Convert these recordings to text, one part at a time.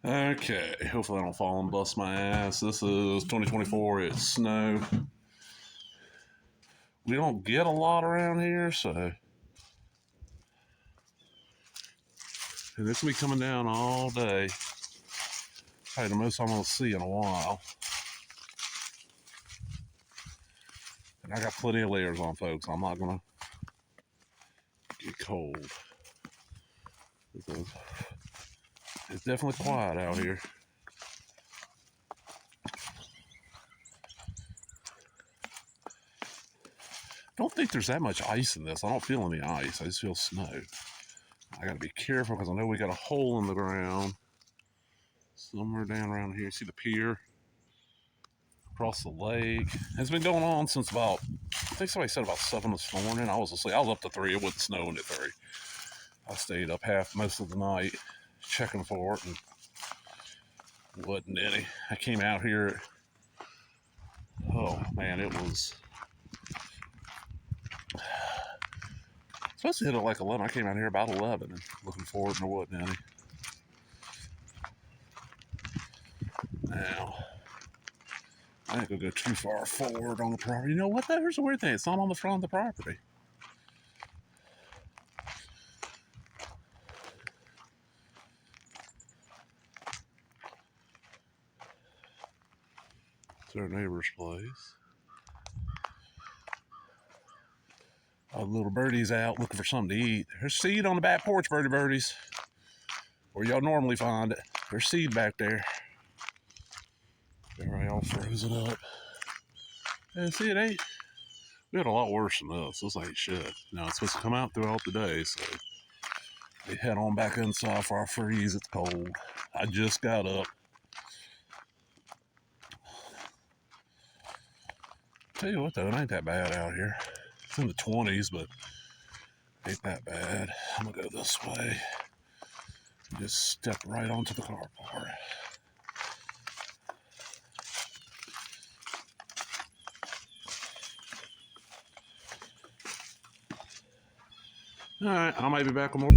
Okay, hopefully I don't fall and bust my ass. This is 2024. It's snow. We don't get a lot around here, so. And this will be coming down all day. Probably the most I'm going to see in a while. And I got plenty of layers on, folks. I'm not going to get cold. It's definitely quiet out here. I don't think there's that much ice in this. I don't feel any ice. I just feel snow. I got to be careful because I know we got a hole in the ground somewhere down around here. See the pier across the lake. It's been going on since about, I think somebody said about 7 this morning. I was asleep. I was up to 3. It wasn't snowing at 3. I stayed up most of the night checking for it and wasn't any. I came out here. Oh man, it was supposed to hit at like 11. I came out here about 11 and looking for it and there wasn't any. Now, I ain't gonna go too far forward on the property. You know what though? Here's the weird thing. It's not on the front of the property. It's our neighbor's place. All the little birdies out looking for something to eat. There's seed on the back porch, birdies. Where y'all normally find it. There's seed back there. Everybody all frozen up. And see, it ain't. We had a lot worse than this. This ain't shit. Now it's supposed to come out throughout the day, so we head on back inside for our freeze. It's cold. I just got up. Tell you what though, it ain't that bad out here. It's in the 20s, but ain't that bad. I'm gonna go this way. Just step right onto the carport. All right, I might be back with more.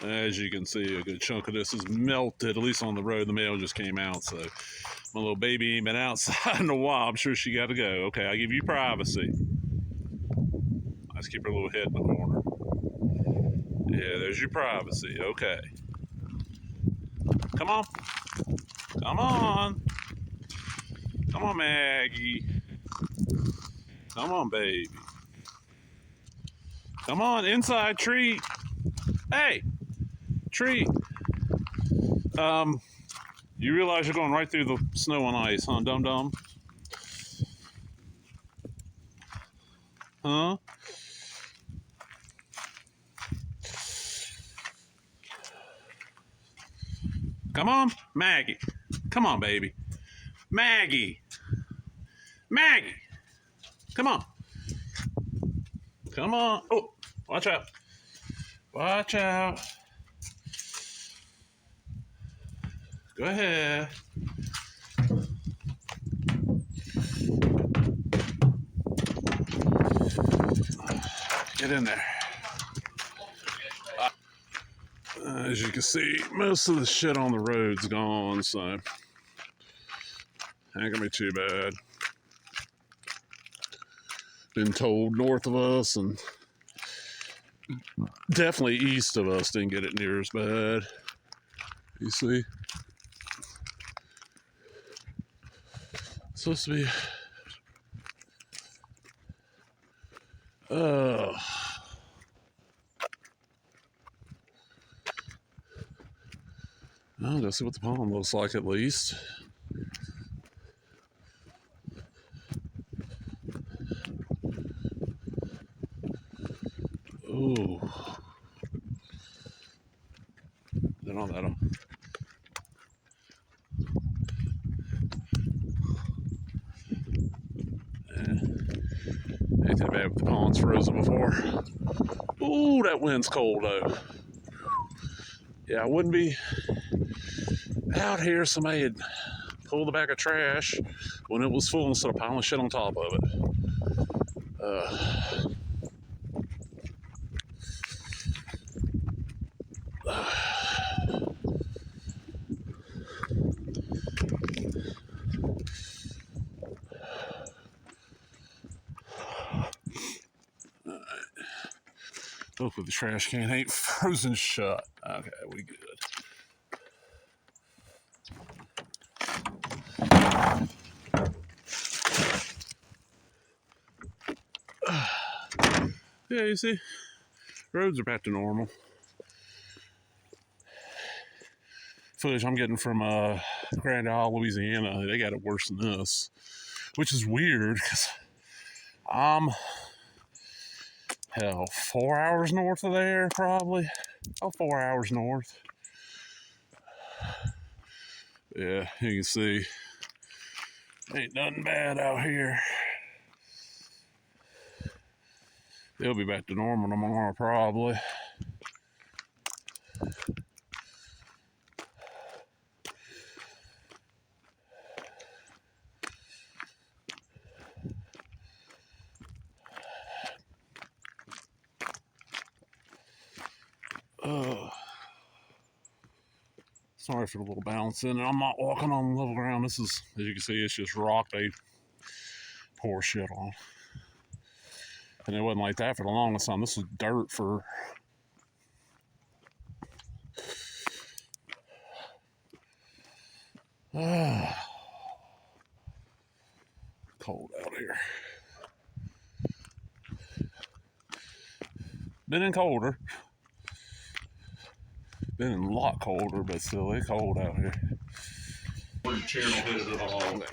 As you can see, a good chunk of this is melted, at least on the road. The mail just came out, so my little baby ain't been outside in a while. I'm sure she got to go. Okay, I give you privacy. Let's keep her little head in the corner. Yeah, there's your privacy. Okay. Come on. Come on. Come on, Maggie. Come on, baby. Come on, inside treat. Hey, treat. You realize you're going right through the snow and ice, huh, dum-dum? Huh? Come on, Maggie. Come on, baby. Maggie. Maggie. Come on. Come on. Oh, watch out. Watch out. Go ahead. Get in there. As you can see, most of the shit on the road's gone, so ain't gonna be too bad. Been told north of us and definitely east of us didn't get it near as bad. You see? It's supposed to be well, let's see what the pond looks like at least. Ooh. Then on that Ain't that bad with the pond's frozen before. Ooh, that wind's cold though. Yeah, I wouldn't be out here if somebody had pulled the bag of trash when it was full instead of piling shit on top of it. Hopefully the trash can ain't frozen shut. Okay, we good. Yeah, you see, roads are back to normal. Footage I'm getting from Grand Isle, Louisiana, they got it worse than this, which is weird because I'm 4 hours north of there, probably. Oh, 4 hours north. Yeah, you can see ain't nothing bad out here. They'll be back to normal tomorrow, probably. Sorry for the little bouncing. I'm not walking on level ground. This is, as you can see, it's just rock they pour shit on. And it wasn't like that for the longest time. This was dirt for... cold out here. Been in colder. Been in a lot colder, but still, it's cold out here. Channel hit it all.